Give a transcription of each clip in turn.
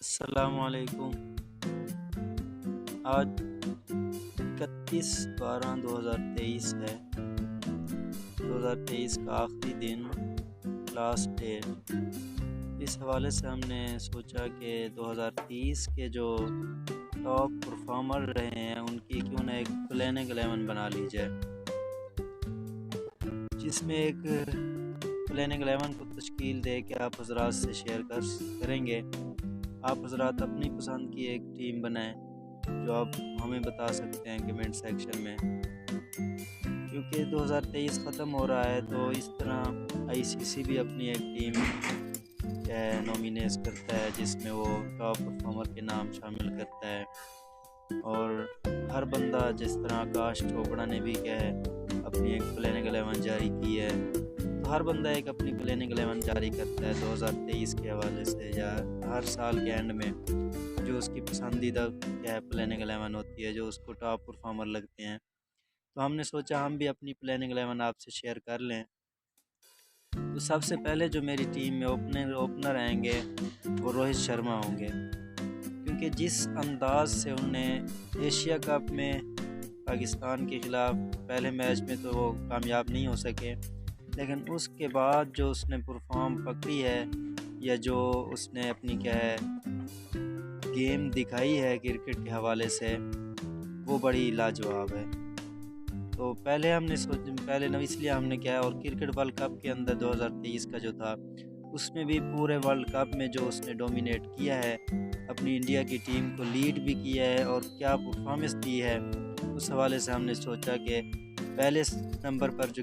السلام علیکم۔ آج 31/12/2023 ہے۔ 2023 کا آخری دن، لاسٹ ڈیٹ۔ اس حوالے سے ہم نے سوچا کہ 2030 کے جو ٹاپ پرفارمر رہے ہیں ان کی کیوں نہ ایک پلیننگ 11 بنا لی جائے، جس میں ایک پلیننگ 11 کو تشکیل دے کے آپ حضرات سے شیئر کریں گے۔ آپ حضرات اپنی پسند کی ایک ٹیم بنائیں جو آپ ہمیں بتا سکتے ہیں کمنٹ سیکشن میں، کیونکہ 2023 ختم ہو رہا ہے تو اس طرح ICC بھی اپنی ایک ٹیم نومینیٹ کرتا ہے جس میں وہ ٹاپ پرفارمر کے نام شامل کرتا ہے، اور ہر بندہ جس طرح آکاش چوپڑا نے بھی اپنی ایک پلیننگ 11 جاری کی ہے، تو ہر بندہ ایک اپنی پلیننگ 11 جاری کرتا ہے 2023 کے حوالے سے، یا ہر سال کے اینڈ میں جو اس کی پسندیدہ پلیننگ 11 ہوتی ہے جو اس کو ٹاپ پرفارمر لگتے ہیں۔ تو ہم نے سوچا ہم بھی اپنی پلیننگ 11 آپ سے شیئر کر لیں۔ تو سب سے پہلے جو میری ٹیم میں اوپنر آئیں گے وہ روہت شرما ہوں گے، کیونکہ جس انداز سے انہوں نے ایشیا کپ میں پاکستان کے خلاف پہلے میچ میں تو وہ کامیاب نہیں ہو سکے، لیکن اس کے بعد جو اس نے پرفارم پکڑی ہے یا جو اس نے اپنی گیم دکھائی ہے کرکٹ کے حوالے سے، وہ بڑی لاجواب ہے۔ تو پہلے اس لیے ہم نے اور کرکٹ ورلڈ کپ کے اندر 2023 کا جو تھا اس میں بھی پورے ورلڈ کپ میں جو اس نے ڈومینیٹ کیا ہے، اپنی انڈیا کی ٹیم کو لیڈ بھی کیا ہے اور کیا پرفارمنس دی ہے، اس حوالے سے ہم نے سوچا کہ پہلے نمبر پر جو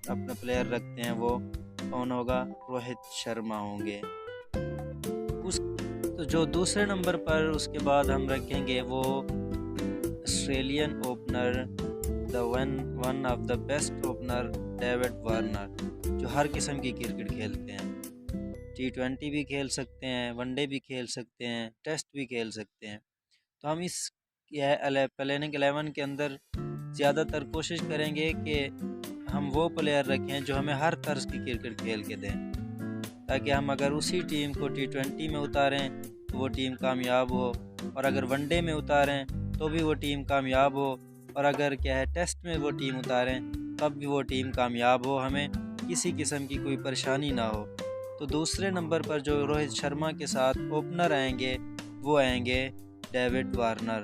اپنا پلیئر رکھتے ہیں وہ کون ہوگا؟ روہت شرما ہوں گے۔ تو جو دوسرے نمبر پر اس کے بعد ہم رکھیں گے وہ Australian opener, one of the best opener David Warner, جو ہر قسم کی کرکٹ کھیلتے ہیں، T20 بھی کھیل سکتے ہیں، ون ڈے بھی کھیل سکتے ہیں، ٹیسٹ بھی کھیل سکتے ہیں۔ تو ہم اس پلیننگ 11 کے اندر زیادہ تر کوشش کریں گے کہ ہم وہ پلیئر رکھیں جو ہمیں ہر طرز کی کرکٹ کھیل کے دیں، تاکہ ہم اگر اسی ٹیم کو T20 میں اتاریں تو وہ ٹیم کامیاب ہو، اور اگر ون ڈے میں اتاریں تو بھی وہ ٹیم کامیاب ہو، اور اگر ٹیسٹ میں وہ ٹیم اتاریں تب بھی وہ ٹیم کامیاب ہو، ہمیں کسی قسم کی کوئی پریشانی نہ ہو۔ تو دوسرے نمبر پر جو روہت شرما کے ساتھ اوپنر آئیں گے وہ آئیں گے ڈیوڈ وارنر۔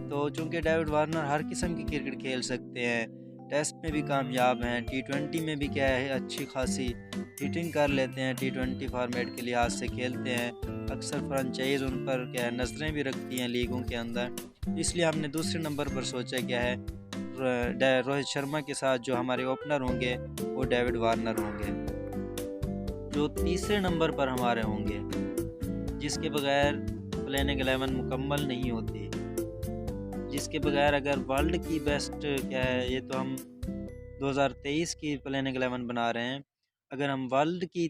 تو چونکہ ڈیوڈ وارنر ہر قسم کی کرکٹ کھیل سکتے ہیں، ٹیسٹ میں بھی کامیاب ہیں، T20 میں بھی اچھی خاصی ہٹنگ کر لیتے ہیں، T20 فارمیٹ کے لحاظ سے کھیلتے ہیں، اکثر فرنچائز ان پر نظریں بھی رکھتی ہیں لیگوں کے اندر، اس لیے ہم نے دوسرے نمبر پر سوچا روہت شرما کے ساتھ جو ہمارے اوپنر ہوں گے وہ ڈیوڈ وارنر ہوں گے۔ جو تیسرے نمبر پر ہمارے ہوں گے، جس کے بغیر پلیننگ 11 مکمل نہیں ہوتی، جس کے بغیر اگر ورلڈ کی بیسٹ یہ تو ہم 2023 کی پلیننگ 11 بنا رہے ہیں، اگر ہم ورلڈ کی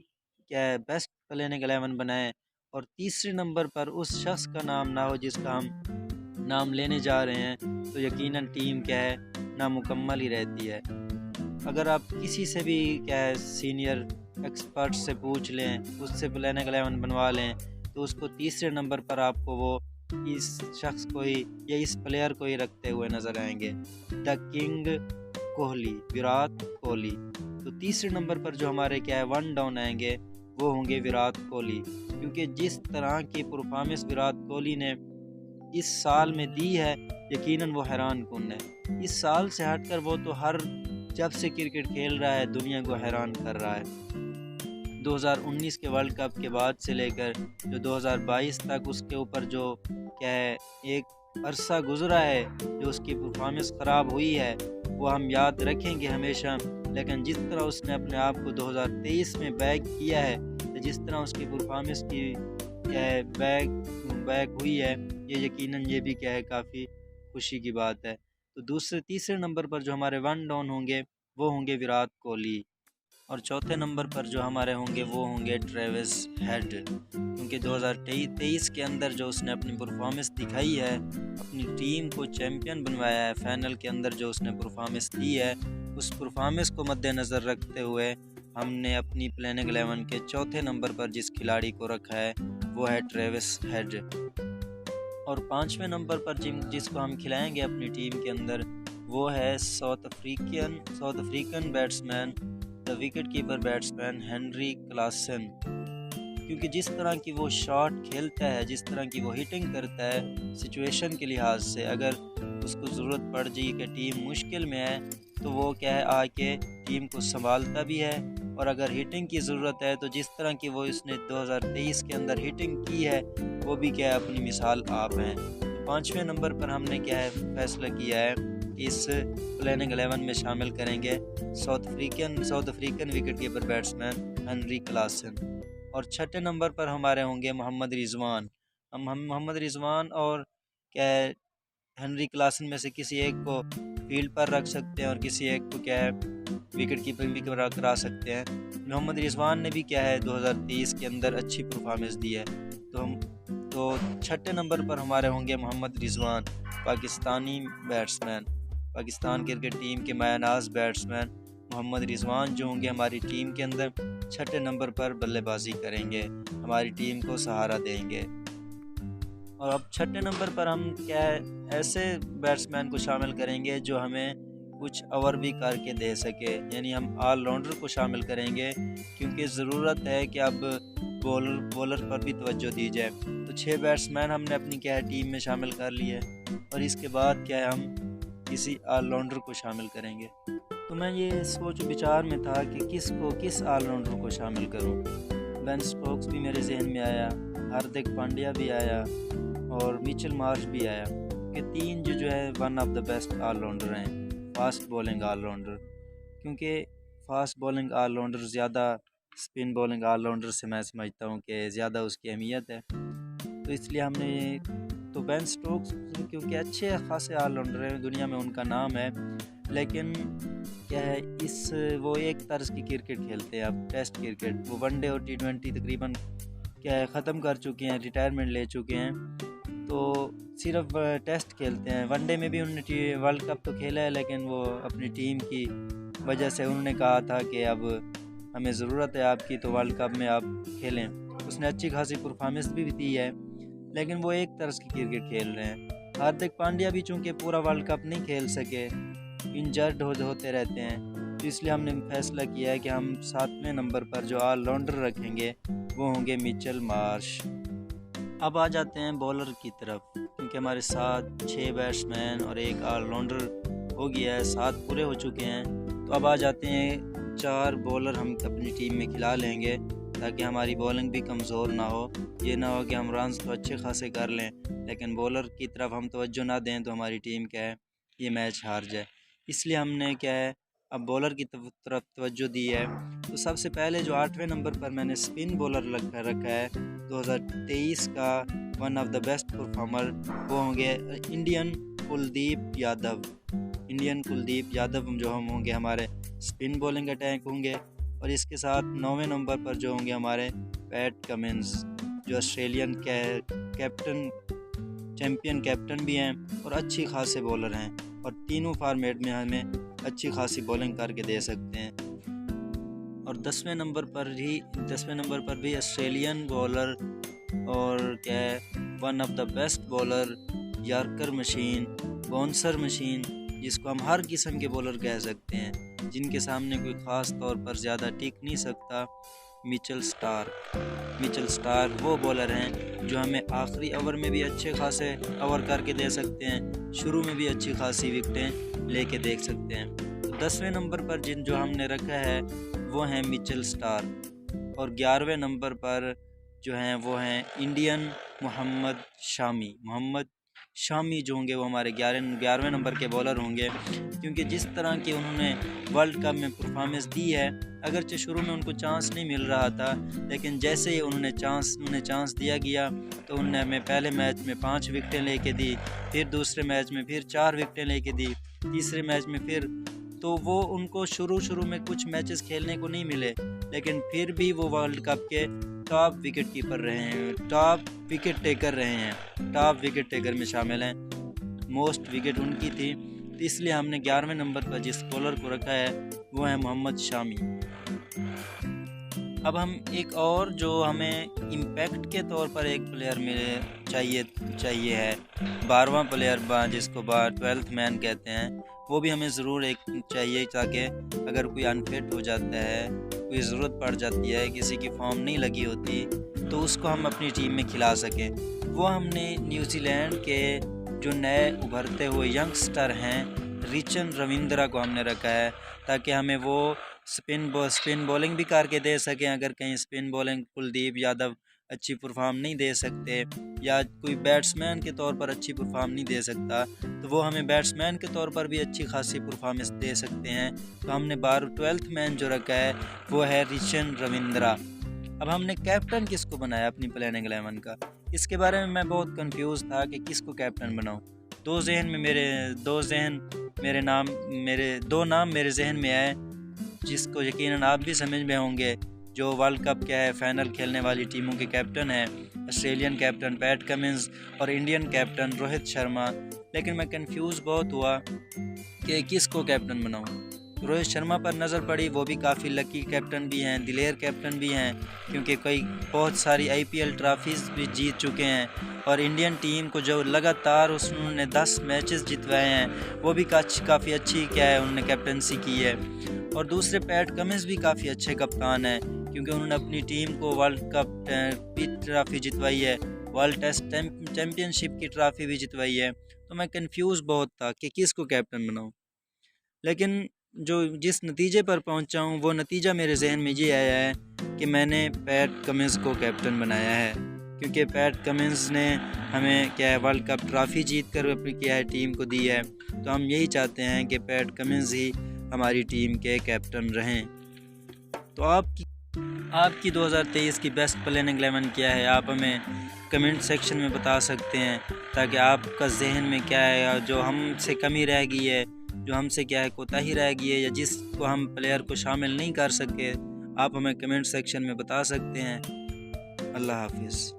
بیسٹ پلیننگ 11 بنائیں اور تیسرے نمبر پر اس شخص کا نام نہ ہو جس کا ہم نام لینے جا رہے ہیں، تو یقیناً ٹیم نامکمل ہی رہتی ہے۔ اگر آپ کسی سے بھی سینئر ایکسپرٹ سے پوچھ لیں، اس سے پلیننگ 11 بنوا لیں، تو اس کو تیسرے نمبر پر آپ کو وہ اس شخص کو ہی یا اس پلیئر کو ہی رکھتے ہوئے نظر آئیں گے، دا کنگ کوہلی، وراٹ کوہلی۔ تو تیسرے نمبر پر جو ہمارے ون ڈاؤن آئیں گے وہ ہوں گے وراٹ کوہلی، کیونکہ جس طرح کی پرفارمنس وراٹ کوہلی نے اس سال میں دی ہے یقیناً وہ حیران کن ہے۔ اس سال سے ہٹ کر وہ تو جب سے کرکٹ کھیل رہا ہے دنیا کو حیران کر رہا ہے۔ 2019 کے ورلڈ کپ کے بعد سے لے کر جو 2022 تک اس کے اوپر جو ایک عرصہ گزرا ہے، جو اس کی پرفارمنس خراب ہوئی ہے وہ ہم یاد رکھیں گے ہمیشہ، لیکن جس طرح اس نے اپنے آپ کو 2023 میں بیک کیا ہے، جس طرح اس کی پرفارمنس کی بیک ہوئی ہے، یہ یقیناً یہ بھی کافی خوشی کی بات ہے۔ تو تیسرے نمبر پر جو ہمارے ون ڈاؤن ہوں گے وہ ہوں گے وراٹ کوہلی، اور چوتھے نمبر پر جو ہمارے ہوں گے وہ ہوں گے ٹریوس ہیڈ، کیونکہ 2023 کے اندر جو اس نے اپنی پرفارمنس دکھائی ہے، اپنی ٹیم کو چیمپئن بنوایا ہے، فائنل کے اندر جو اس نے پرفارمنس دی ہے، اس پرفارمنس کو مد نظر رکھتے ہوئے ہم نے اپنی پلیننگ 11 کے چوتھے نمبر پر جس کھلاڑی کو رکھا ہے وہ ہے ٹریوس ہیڈ۔ اور 5ویں نمبر پر جس کو ہم کھلائیں گے اپنی ٹیم کے اندر وہ ہے ساؤتھ افریقن بیٹسمین دا وکٹ کیپر بیٹسمین ہنری کلاسن، کیونکہ جس طرح کی وہ شاٹ کھیلتا ہے، جس طرح کی وہ ہٹنگ کرتا ہے سچویشن کے لحاظ سے، اگر اس کو ضرورت پڑ جائے کہ ٹیم مشکل میں ہے تو وہ کیا ہے آ کے ٹیم کو سنبھالتا بھی ہے، اور اگر ہٹنگ کی ضرورت ہے تو جس طرح کی وہ اس نے 2023 کے اندر ہٹنگ کی ہے وہ بھی کیا ہے اپنی مثال آپ ہیں۔ 5ویں نمبر پر ہم نے کیا ہے فیصلہ کیا ہے کہ اس پلیننگ 11 میں شامل کریں گے south African wicket keeper batsman Heinrich Klaasen. اور 6 نمبر پر ہمارے ہوں گے محمد رضوان۔ ہم محمد رضوان اور کیا ہے ہنری کلاسن میں سے کسی ایک کو فیلڈ پر رکھ سکتے ہیں اور کسی ایک کو کیا ہے وکٹ کیپنگ بھی کرا سکتے ہیں۔ محمد رضوان نے بھی کیا ہے 2023 کے اندر اچھی پرفارمنس دی ہے، تو 6 نمبر پر ہمارے ہوں گے Muhammad Rizwan, Pakistani batsman, Pakistan cricket team کے مایہ ناز بیٹسمین محمد رضوان جو ہوں گے ہماری ٹیم کے اندر 6 نمبر پر بلے بازی کریں گے، ہماری ٹیم کو سہارا دیں گے۔ اور اب 6 نمبر پر ہم کیا ہے ایسے بیٹسمین کو شامل کریں گے جو ہمیں کچھ اوور بھی کر کے دے سکے، یعنی ہم آل راؤنڈر کو شامل کریں گے، کیونکہ ضرورت ہے کہ اب بولر پر بھی توجہ دی جائے۔ تو 6 بیٹسمین ہم نے اپنی کیا ہے ٹیم میں شامل کر لیے، اور اس کے بعد کیا ہے ہم کسی آل راؤنڈر کو شامل کریں گے۔ تو میں یہ سوچ بچار میں تھا کہ کس آل راؤنڈر کو شامل کروں۔ بین سٹوکس بھی میرے ذہن میں آیا، ہاردک پانڈیا بھی آیا اور میچل مارش بھی آیا، کہ 3 جو ہے one of the best all rounder ہیں، فاسٹ بولنگ آل راؤنڈر، کیونکہ فاسٹ بولنگ آل راؤنڈر زیادہ سپن بولنگ آل راؤنڈر سے میں سمجھتا ہوں کہ زیادہ اس کی اہمیت ہے۔ تو اس لیے ہم نے تو بین سٹوکس کیونکہ اچھے خاصے آل راؤنڈر ہیں، دنیا میں ان کا نام ہے، لیکن کیا ہے وہ ایک طرز کی کرکٹ کھیلتے ہیں اب ٹیسٹ کرکٹ، وہ ون ڈے اور T20 تقریباً کیا ہے ختم کر چکے ہیں، ریٹائرمنٹ لے چکے ہیں، تو صرف ٹیسٹ کھیلتے ہیں۔ ون ڈے میں بھی انہوں نے ورلڈ کپ تو کھیلا ہے، لیکن وہ اپنی ٹیم کی وجہ سے انہوں نے کہا تھا کہ اب ہمیں ضرورت ہے آپ کی، تو ورلڈ کپ میں آپ کھیلیں۔ اس نے اچھی خاصی پرفارمنس بھی دی ہے، لیکن وہ ایک طرز کی کرکٹ کھیل رہے ہیں۔ ہاردک پانڈیا بھی چونکہ پورا ورلڈ کپ نہیں کھیل سکے، انجرڈ ہوتے رہتے ہیں، تو اس لیے ہم نے فیصلہ کیا ہے کہ ہم 7ویں نمبر پر جو آل راؤنڈر رکھیں گے وہ ہوں گے میچل مارش۔ اب آ جاتے ہیں بولر کی طرف، کیونکہ ہمارے ساتھ 6 بیٹسمین اور ایک آل راؤنڈر ہو گیا ہے، 7 پورے ہو چکے ہیں، تو اب آ جاتے ہیں 4 بولر ہم اپنی ٹیم میں کھلا لیں گے تاکہ ہماری بولنگ بھی کمزور نہ ہو۔ یہ نہ ہو کہ ہم رنز تو اچھے خاصے کر لیں لیکن بولر کی طرف ہم توجہ نہ دیں تو ہماری ٹیم کیا ہے یہ میچ ہار جائے۔ اس لیے ہم نے کیا ہے اب بولر کی طرف توجہ دی ہے۔ تو سب سے پہلے جو 8ویں نمبر پر میں نے سپن بولر رکھا ہے 2023 کا one of the best performer, وہ ہوں گے انڈین کلدیپ یادو جو ہم ہوں گے ہمارے سپن بولنگ اٹیک ہوں گے، اور اس کے ساتھ 9ویں نمبر پر جو ہوں گے ہمارے پیٹ کمنز جو آسٹریلین چیمپئن کیپٹن بھی ہیں اور اچھی خاصے بولر ہیں، اور تینوں فارمیٹ میں ہمیں اچھی خاصی بولنگ کر کے دے سکتے ہیں۔ اور 10ویں نمبر پر بھی آسٹریلین بولر اور کیا ہے one of the best bowler, yorker machine, bouncer machine, جس کو ہم ہر قسم کے بولر کہہ سکتے ہیں، جن کے سامنے کوئی خاص طور پر زیادہ ٹک نہیں سکتا، میچل سٹار وہ بولر ہیں جو ہمیں آخری اوور میں بھی اچھے خاصے اوور کر کے دے سکتے ہیں، شروع میں بھی اچھی خاصی وکٹیں لے کے دیکھ سکتے ہیں۔ 10ویں نمبر پر جو ہم نے رکھا ہے وہ ہیں میچل سٹار، اور 11ویں نمبر پر جو ہیں وہ ہیں انڈین محمد شامی جو ہوں گے وہ ہمارے 11ویں نمبر کے بولر ہوں گے، کیونکہ جس طرح کی انہوں نے ورلڈ کپ میں پرفارمنس دی ہے، اگرچہ شروع میں ان کو چانس نہیں مل رہا تھا، لیکن جیسے ہی انہیں چانس دیا گیا تو انہوں نے ہمیں پہلے میچ میں 5 وکٹیں لے کے دی، پھر دوسرے میچ میں پھر 4 وکٹیں لے کے دی، تیسرے میچ میں پھر، تو وہ ان کو شروع میں کچھ میچز کھیلنے کو نہیں ملے، لیکن پھر بھی وہ ورلڈ کپ کے ٹاپ وکٹ کیپر رہے ہیں، ٹاپ وکٹ ٹیکر میں شامل ہیں، موسٹ وکٹ ان کی تھی، تو اس لیے ہم نے 11ویں نمبر پر جس بولر کو رکھا ہے وہ ہے محمد شامی۔ اب ہم ایک اور جو ہمیں امپیکٹ کے طور پر ایک پلیئر ملے چاہیے ہے 12واں پلیئر جس کو 12th مین کہتے ہیں، وہ بھی ہمیں ضرور ایک چاہیے، تاکہ اگر کوئی انفٹ ہو جاتا ہے، کوئی ضرورت پڑ جاتی ہے، کسی کی فارم نہیں لگی ہوتی، تو اس کو ہم اپنی ٹیم میں کھلا سکیں۔ وہ ہم نے نیوزی لینڈ کے جو نئے ابھرتے ہوئے ینگسٹر ہیں ریچن رویندرا کو ہم نے رکھا ہے، تاکہ ہمیں وہ سپن بولنگ بھی کر کے دے سکیں۔ اگر کہیں سپن بولنگ کلدیپ یادو اچھی پرفارم نہیں دے سکتے، یا کوئی بیٹسمین کے طور پر اچھی پرفارم نہیں دے سکتا، تو وہ ہمیں بیٹسمین کے طور پر بھی اچھی خاصی پرفارمنس دے سکتے ہیں۔ تو ہم نے 12th مین جو رکھا ہے وہ ہے ریچن رویندرا۔ اب ہم نے کیپٹن کس کو بنایا اپنی پلاننگ 11 کا، اس کے بارے میں بہت کنفیوز تھا کہ کس کو کیپٹن بناؤں۔ دو نام میرے ذہن میں آئے، جس کو یقیناً آپ بھی سمجھ میں ہوں گے، جو ورلڈ کپ کیا ہے فائنل کھیلنے والی ٹیموں کے کیپٹن ہیں، آسٹریلین کیپٹن پیٹ کمنز اور انڈین کیپٹن روہت شرما۔ لیکن میں کنفیوز بہت ہوا کہ کس کو کیپٹن بناؤں۔ روہت شرما پر نظر پڑی، وہ بھی کافی لکی کیپٹن بھی ہیں، دلیر کیپٹن بھی ہیں، کیونکہ بہت ساری IPL ٹرافیز بھی جیت چکے ہیں، اور انڈین ٹیم کو جو لگاتار انہوں نے 10 میچز جتوائے ہیں، وہ بھی کافی اچھی انہوں نے کیپٹنسی کی ہے۔ اور دوسرے پیٹ کمنز بھی کافی اچھے کپتان ہیں، کیونکہ انہوں نے اپنی ٹیم کو ورلڈ کپ کی ٹرافی جتوائی ہے، ورلڈ ٹیسٹ چیمپئن شپ کی ٹرافی بھی جتوائی ہے۔ تو میں کنفیوز بہت تھا کہ کس کو کیپٹن بناؤں، لیکن جس نتیجے پر پہنچا ہوں وہ نتیجہ میرے ذہن میں یہ آیا ہے کہ میں نے پیٹ کمنز کو کیپٹن بنایا ہے، کیونکہ پیٹ کمنز نے ہمیں ورلڈ کپ ٹرافی جیت کر اپنی ٹیم کو دی ہے۔ تو ہم یہی چاہتے ہیں کہ پیٹ کمنز ہی ہماری ٹیم کے کیپٹن رہیں۔ تو آپ کی 2023 کی بیسٹ پلاننگ 11 کیا ہے؟ آپ ہمیں کمنٹ سیکشن میں بتا سکتے ہیں، تاکہ آپ کا ذہن میں کیا ہے، جو ہم سے کمی رہ گئی ہے، جو ہم سے کیا ہے کوتاہی رہ گئی ہے، یا جس کو ہم پلیئر کو شامل نہیں کر سکے، آپ ہمیں کمنٹ سیکشن میں بتا سکتے ہیں۔ اللہ حافظ۔